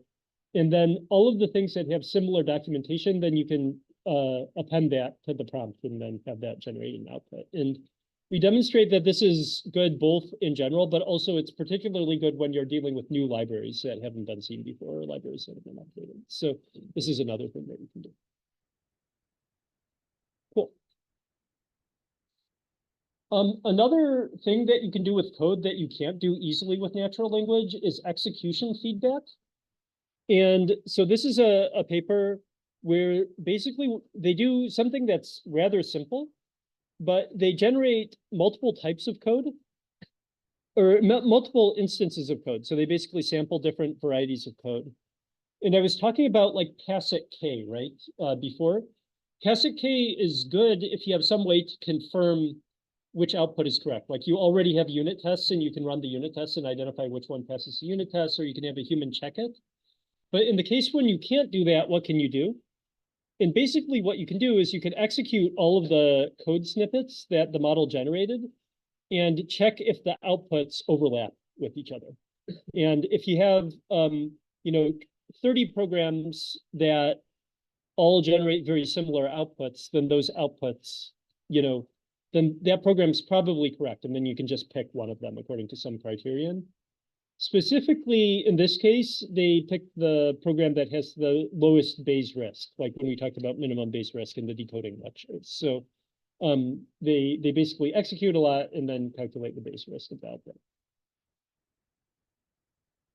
and then all of the things that have similar documentation, then you can append that to the prompt and then have that generate an output. And we demonstrate that this is good both in general, but also it's particularly good when you're dealing with new libraries that haven't been seen before, or libraries that have been updated. So this is another thing that you can do. Cool. Another thing that you can do with code that you can't do easily with natural language is execution feedback. And so this is a paper where basically they do something that's rather simple, but they generate multiple types of code or multiple instances of code. So they basically sample different varieties of code. And I was talking about like tacit K, right, before. Tacit K is good if you have some way to confirm which output is correct. Like you already have unit tests and you can run the unit tests and identify which one passes the unit test, or you can have a human check it. But in the case when you can't do that, what can you do? And basically what you can do is you can execute all of the code snippets that the model generated and check if the outputs overlap with each other. And if you have, 30 programs that all generate very similar outputs, then those outputs, then that program's probably correct. And then you can just pick one of them according to some criterion. Specifically, in this case, they picked the program that has the lowest Bayes risk, like when we talked about minimum Bayes risk in the decoding lectures. So they basically execute a lot and then calculate the Bayes risk of that.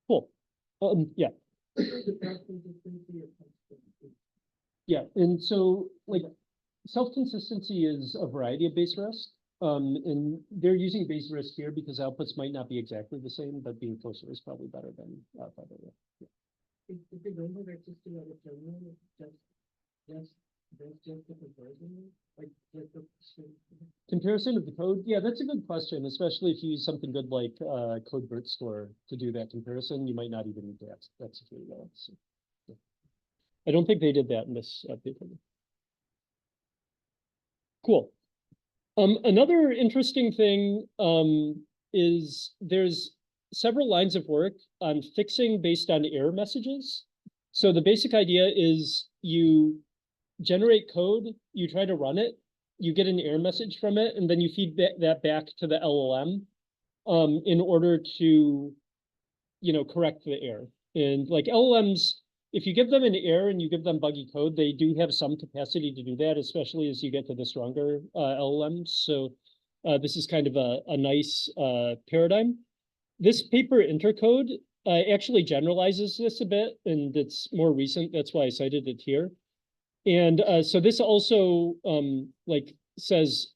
Cool. Yeah. Yeah, and so like self-consistency is a variety of Bayes risk. And they're using Bayes risk here because outputs might not be exactly the same, but being closer is probably better than farther away. Yeah. If they don't have access to other terminal, just the comparison, like the comparison of the code. Yeah, that's a good question, especially if you use something good like CodeBert Store to do that comparison. You might not even need to execute that. So, yeah. I don't think they did that in this paper. Cool. Another interesting thing is there's several lines of work on fixing based on error messages. So the basic idea is you generate code, you try to run it, you get an error message from it, and then you feed that back to the LLM in order to, correct the error. And like LLMs, if you give them an error and you give them buggy code, they do have some capacity to do that, especially as you get to the stronger LLMs. So this is kind of a nice paradigm. This paper, Intercode, actually generalizes this a bit, and it's more recent. That's why I cited it here. And so this also like says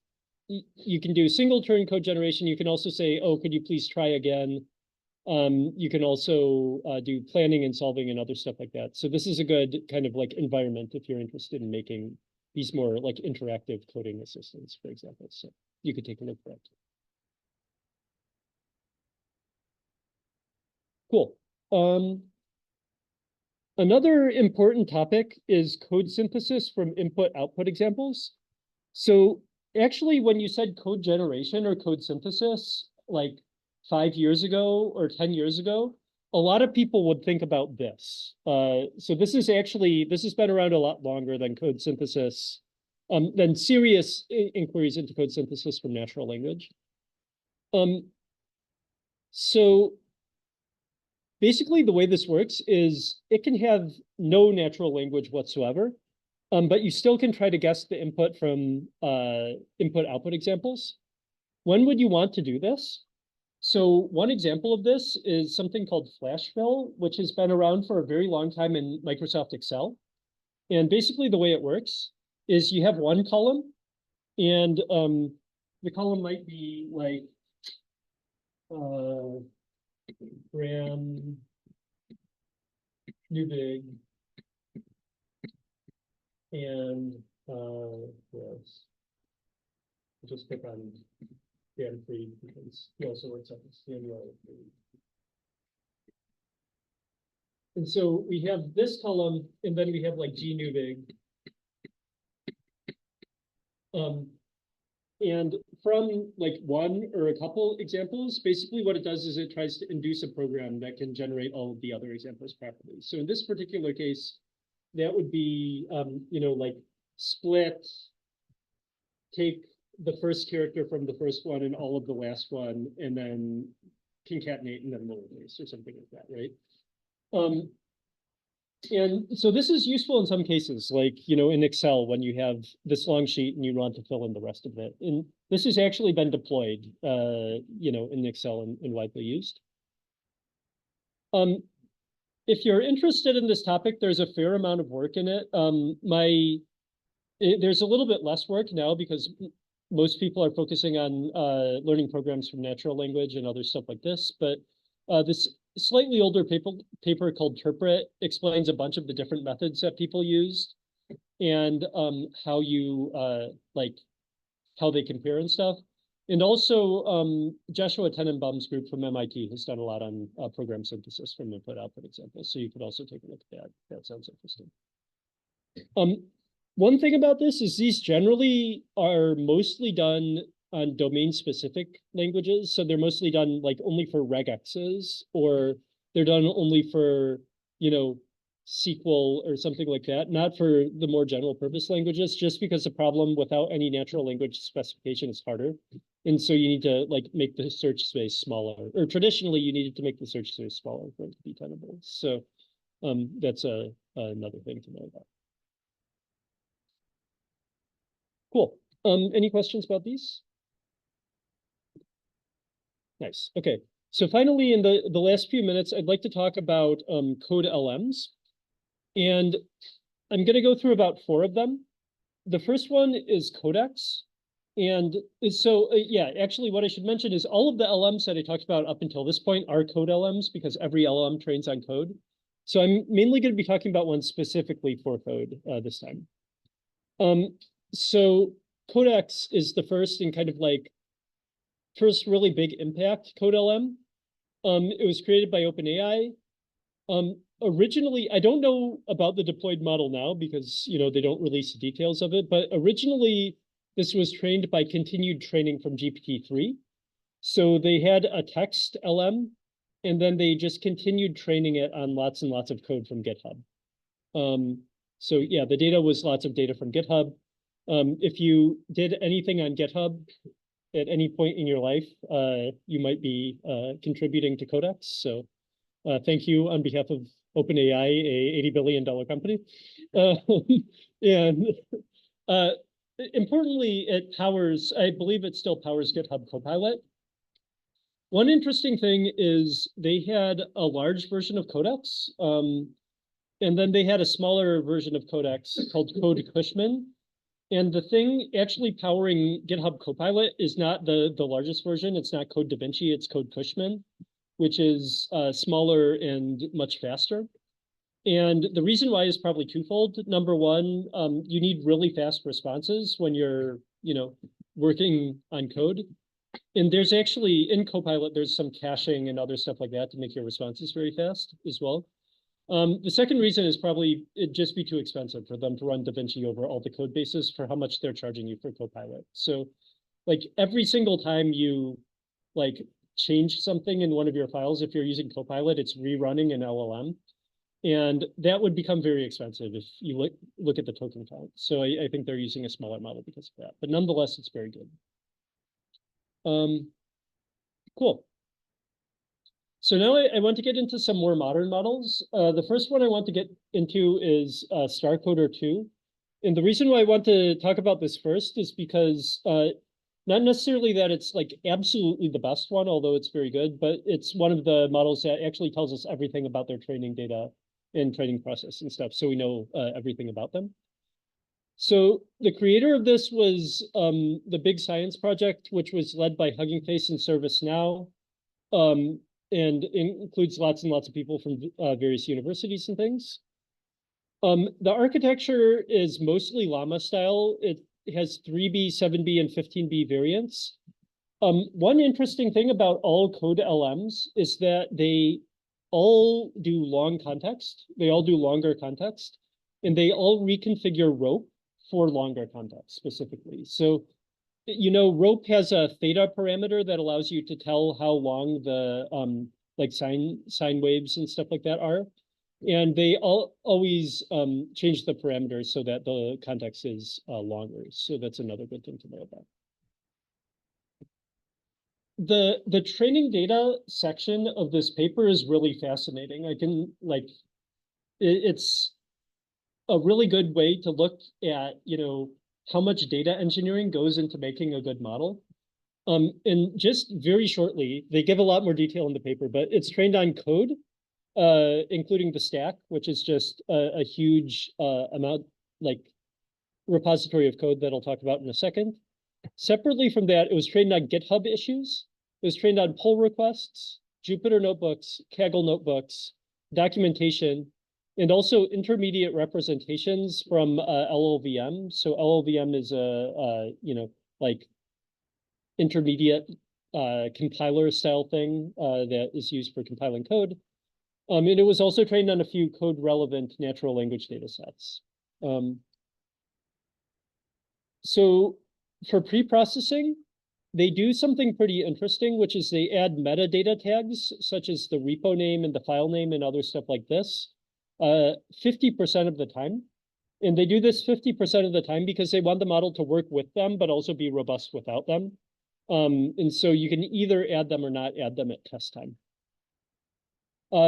you can do single turn code generation. You can also say, oh, could you please try again? You can also do planning and solving and other stuff like that. So this is a good kind of like environment if you're interested in making these more like interactive coding assistants, for example. So you could take a look at that. Cool. Another important topic is code synthesis from input-output examples. So actually, when you said code generation or code synthesis, like 5 years ago or 10 years ago, a lot of people would think about this. So this has been around a lot longer than code synthesis, than serious inquiries into code synthesis from natural language. So basically, the way this works is it can have no natural language whatsoever, but you still can try to guess the input from input-output examples. When would you want to do this? So one example of this is something called flash fill, which has been around for a very long time in Microsoft Excel. And basically the way it works is you have one column, and the column might be like Graham Neubig and yes, I'll just click on Dan Freed because he also works at the CMU. And so we have this column, and then we have like G Neubig. And from like one or a couple examples, basically what it does is it tries to induce a program that can generate all of the other examples properly. So in this particular case, that would be, like split, take the first character from the first one and all of the last one, and then concatenate and then lowercase or something like that, right? And so this is useful in some cases, like, in Excel, when you have this long sheet and you want to fill in the rest of it. And this has actually been deployed, in Excel and widely used. If you're interested in this topic, there's a fair amount of work in it. There's a little bit less work now because most people are focusing on learning programs from natural language and other stuff like this. But this slightly older paper called Terpret explains a bunch of the different methods that people used and how you how they compare and stuff. And also Joshua Tenenbaum's group from MIT has done a lot on program synthesis from input-output examples. So you could also take a look at that. That sounds interesting. One thing about this is these generally are mostly done on domain-specific languages. So they're mostly done like only for regexes, or they're done only for, SQL or something like that, not for the more general purpose languages, just because the problem without any natural language specification is harder. And so you need to like make the search space smaller, or traditionally you needed to make the search space smaller for it to be tenable. So that's another thing to know about. Cool. Any questions about these? Nice. Okay. So finally, in the last few minutes, I'd like to talk about CodeLMs. And I'm going to go through about 4 of them. The first one is Codex. And so, actually, what I should mention is all of the LMs that I talked about up until this point are CodeLMs because every LM trains on code. So I'm mainly going to be talking about one specifically for code this time. So Codex is the first and kind of like first really big impact CodeLM. It was created by OpenAI. Originally, I don't know about the deployed model now because, they don't release the details of it, but originally this was trained by continued training from GPT-3. So they had a text LM, and then they just continued training it on lots and lots of code from GitHub. So yeah, the data was lots of data from GitHub. If you did anything on GitHub at any point in your life, you might be contributing to Codex. So thank you on behalf of OpenAI, a $80 billion company. And importantly, it powers, I believe it still powers GitHub Copilot. One interesting thing is they had a large version of Codex. And then they had a smaller version of Codex called CodeCushman. And the thing actually powering GitHub Copilot is not the largest version. It's not Code DaVinci, it's CodeCushman, which is smaller and much faster. And the reason why is probably twofold. Number one, you need really fast responses when you're, working on code. And there's actually, in Copilot, there's some caching and other stuff like that to make your responses very fast as well. The second reason is probably it'd just be too expensive for them to run DaVinci over all the code bases for how much they're charging you for Copilot. So like every single time you like change something in one of your files, if you're using Copilot, it's rerunning an LLM. And that would become very expensive if you look at the token count. So I think they're using a smaller model because of that. But nonetheless, it's very good. Cool. So now I want to get into some more modern models. The first one I want to get into is StarCoder 2. And the reason why I want to talk about this first is because not necessarily that it's like absolutely the best one, although it's very good, but it's one of the models that actually tells us everything about their training data and training process and stuff. So we know everything about them. So the creator of this was the Big Science Project, which was led by Hugging Face and ServiceNow. And includes lots and lots of people from various universities and things. The architecture is mostly Llama style. It has 3B, 7B, and 15B variants. One interesting thing about all CodeLLMs is that they all do long context. They all do longer context, and they all reconfigure rope for longer context specifically. So rope has a theta parameter that allows you to tell how long the like sine waves and stuff like that are. And they always change the parameters so that the context is longer. So that's another good thing to know about. The training data section of this paper is really fascinating. It's a really good way to look at, how much data engineering goes into making a good model. And just very shortly, they give a lot more detail in the paper, but it's trained on code, including the stack, which is just a huge amount, like repository of code that I'll talk about in a second. Separately from that, it was trained on GitHub issues. It was trained on pull requests, Jupyter notebooks, Kaggle notebooks, documentation, and also intermediate representations from LLVM. So LLVM is like intermediate compiler style thing that is used for compiling code. And it was also trained on a few code relevant natural language data sets. So for pre-processing, they do something pretty interesting, which is they add metadata tags, such as the repo name and the file name and other stuff like this, 50% of the time. And they do this 50% of the time because they want the model to work with them, but also be robust without them. And so you can either add them or not add them at test time.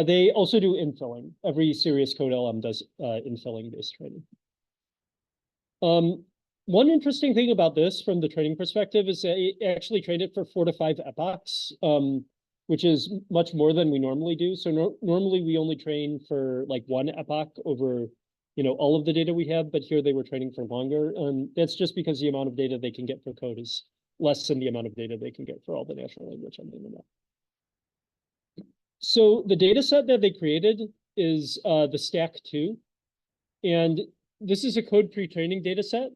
They also do infilling. Every serious CodeLLM does infilling-based training. One interesting thing about this from the training perspective is they actually trained it for 4 to 5 epochs, which is much more than we normally do. So normally we only train for like 1 epoch over, all of the data we have, but here they were training for longer. That's just because the amount of data they can get for code is less than the amount of data they can get for all the natural language on the internet. So the data set that they created is the stack 2. And this is a code pre-training data set.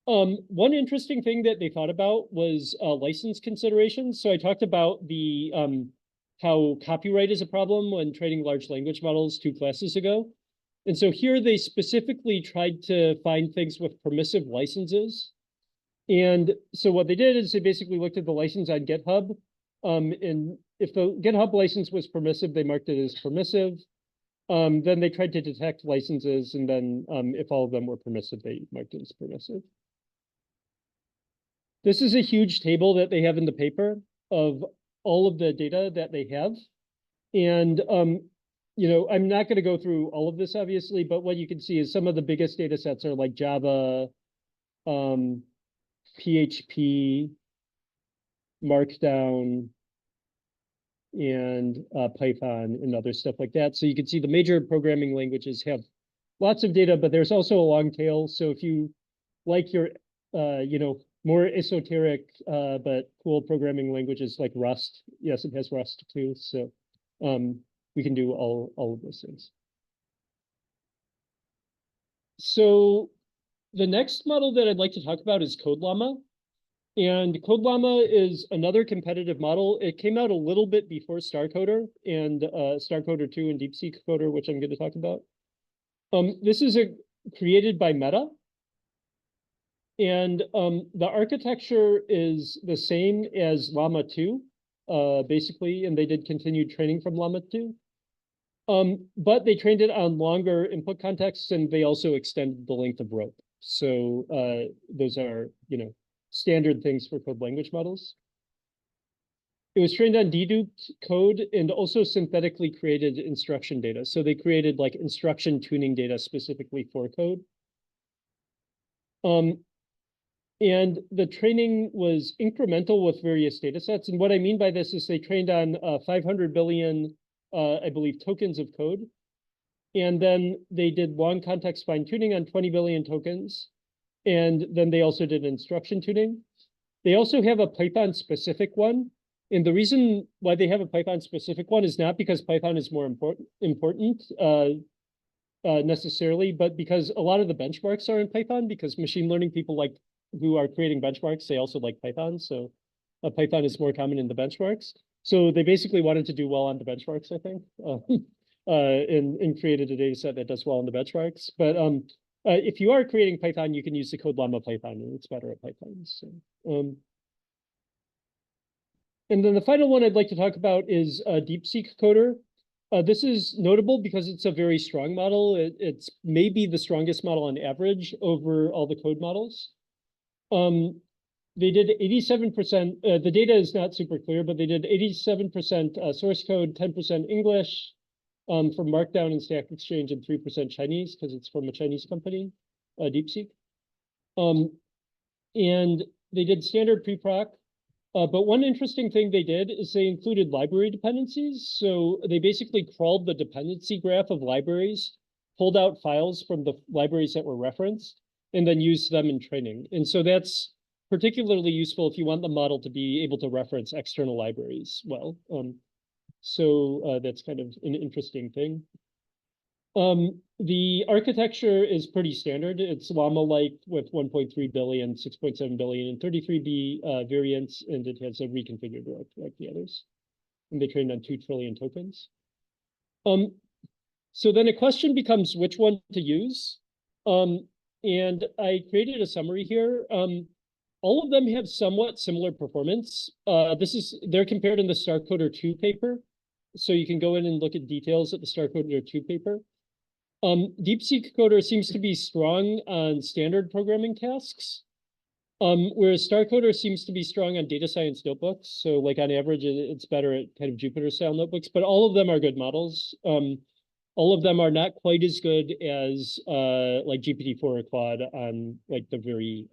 One interesting thing that they thought about was license considerations. So I talked about the how copyright is a problem when training large language models 2 classes ago. And so here they specifically tried to find things with permissive licenses. And so what they did is they basically looked at the license on GitHub. And if the GitHub license was permissive, they marked it as permissive. Then they tried to detect licenses. And then if all of them were permissive, they marked it as permissive. This is a huge table that they have in the paper of all of the data that they have. And, I'm not going to go through all of this, obviously, but what you can see is some of the biggest data sets are like Java, PHP, Markdown, and Python and other stuff like that. So you can see the major programming languages have lots of data, but there's also a long tail. So if you like your, more esoteric but cool programming languages like Rust, yes, it has Rust too. So we can do all of those things. So the next model that I'd like to talk about is CodeLlama. And CodeLlama is another competitive model. It came out a little bit before StarCoder and StarCoder 2 and DeepSeek Coder, which I'm going to talk about. This is created by Meta. And the architecture is the same as Llama 2, basically, and they did continued training from Llama 2. But they trained it on longer input contexts, and they also extended the length of rope. So those are, standard things for code language models. It was trained on deduped code and also synthetically created instruction data. So they created like instruction tuning data specifically for code. And the training was incremental with various data sets. And what I mean by this is they trained on 500 billion, I believe, tokens of code. And then they did long context fine tuning on 20 billion tokens. And then they also did instruction tuning. They also have a Python specific one. And the reason why they have a Python specific one is not because Python is more important necessarily, but because a lot of the benchmarks are in Python, because machine learning people like who are creating benchmarks, they also like Python. So Python is more common in the benchmarks. So they basically wanted to do well on the benchmarks, I think, and created a data set that does well on the benchmarks. But if you are creating Python, you can use the CodeLlama Python, and it's better at Python. So, and then the final one I'd like to talk about is DeepSeek Coder. This is notable because it's a very strong model. It's maybe the strongest model on average over all the code models. They did 87%, the data is not super clear, but they did 87% source code, 10% English, from Markdown and Stack Exchange, and 3% Chinese, because it's from a Chinese company, DeepSeek. And they did standard preproc. But one interesting thing they did is they included library dependencies. So they basically crawled the dependency graph of libraries, pulled out files from the libraries that were referenced, and then used them in training. And so that's particularly useful if you want the model to be able to reference external libraries well. So that's kind of an interesting thing. The architecture is pretty standard. It's Llama-like with 1.3 billion, 6.7 billion, and 33B variants, and it has a reconfigured rope like the others. And they trained on 2 trillion tokens. So then a question becomes which one to use. And I created a summary here. All of them have somewhat similar performance. They're compared in the StarCoder 2 paper. So you can go in and look at details at the StarCoder 2 paper. DeepSeek Coder seems to be strong on standard programming tasks, whereas StarCoder seems to be strong on data science notebooks. So like on average, it's better at kind of Jupyter-style notebooks, but all of them are good models. All of them are not quite as good as like GPT-4 or Claude on like the very,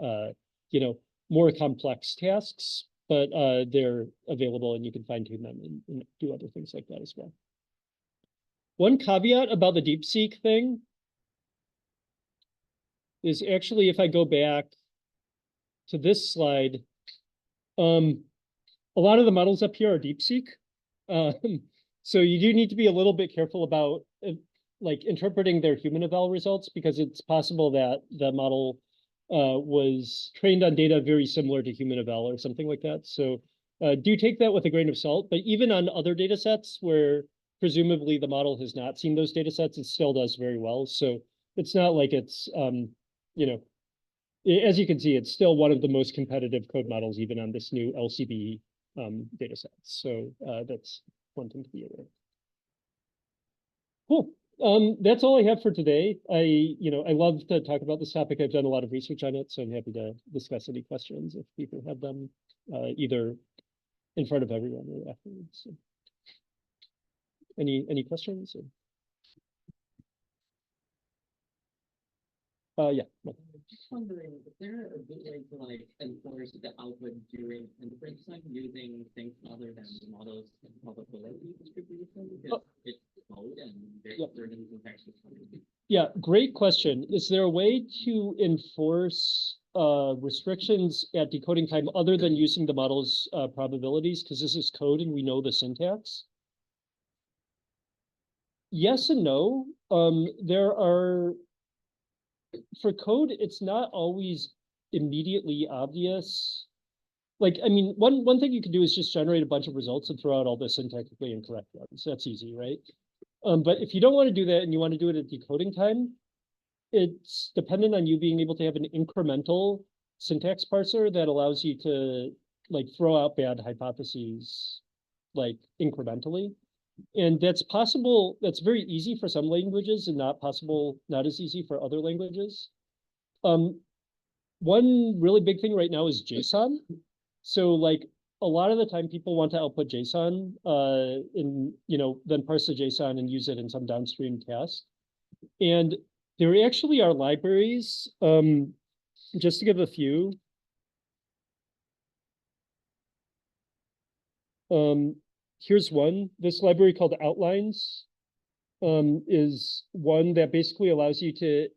more complex tasks, but they're available and you can fine tune them and do other things like that as well. One caveat about the DeepSeek thing is actually, if I go back to this slide, a lot of the models up here are DeepSeek. So you do need to be a little bit careful about like interpreting their HumanEval results, because it's possible that the model was trained on data very similar to HumanEval or something like that. So do take that with a grain of salt. But even on other data sets where presumably the model has not seen those data sets, it still does very well. So it's not like it's, as you can see, it's still one of the most competitive code models, even on this new LCB data set. So that's one thing to be aware of. Cool. That's all I have for today. I love to talk about this topic. I've done a lot of research on it, so I'm happy to discuss any questions if people have them, either in front of everyone or afterwards. So. Any questions? Yeah. Just wondering, is there a good way to like enforce the output during inferencing using things other than models and probability distribution? Because it's code and there's certain contextual. Yeah, great question. Is there a way to enforce restrictions at decoding time other than using the model's probabilities? Because this is code and we know the syntax. Yes and no. There are, for code, it's not always immediately obvious. Like, I mean, one thing you can do is just generate a bunch of results and throw out all the syntactically incorrect ones. That's easy, right? But if you don't want to do that and you want to do it at decoding time, it's dependent on you being able to have an incremental syntax parser that allows you to like throw out bad hypotheses like incrementally. And that's possible. That's very easy for some languages and not as easy for other languages. One really big thing right now is JSON. So like a lot of the time people want to output JSON then parse the JSON and use it in some downstream task. And there actually are libraries, just to give a few. Here's one. This library called Outlines is one that basically allows you to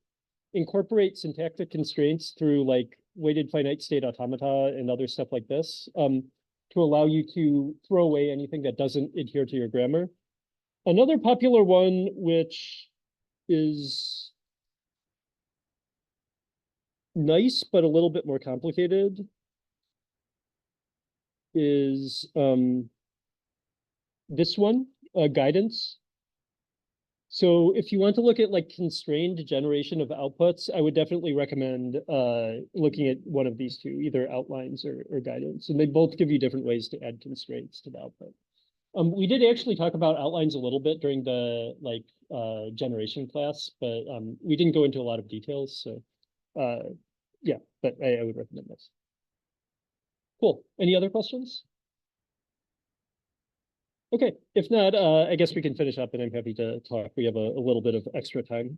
incorporate syntactic constraints through like weighted finite state automata and other stuff like this to allow you to throw away anything that doesn't adhere to your grammar. Another popular one, which is nice but a little bit more complicated, is this one, guidance. So if you want to look at like constrained generation of outputs, I would definitely recommend looking at one of these two, either outlines or guidance. And they both give you different ways to add constraints to the output. We did actually talk about outlines a little bit during the like generation class, but we didn't go into a lot of details. So yeah, but I would recommend this. Cool. Any other questions? Okay, if not, I guess we can finish up and I'm happy to talk. We have a little bit of extra time.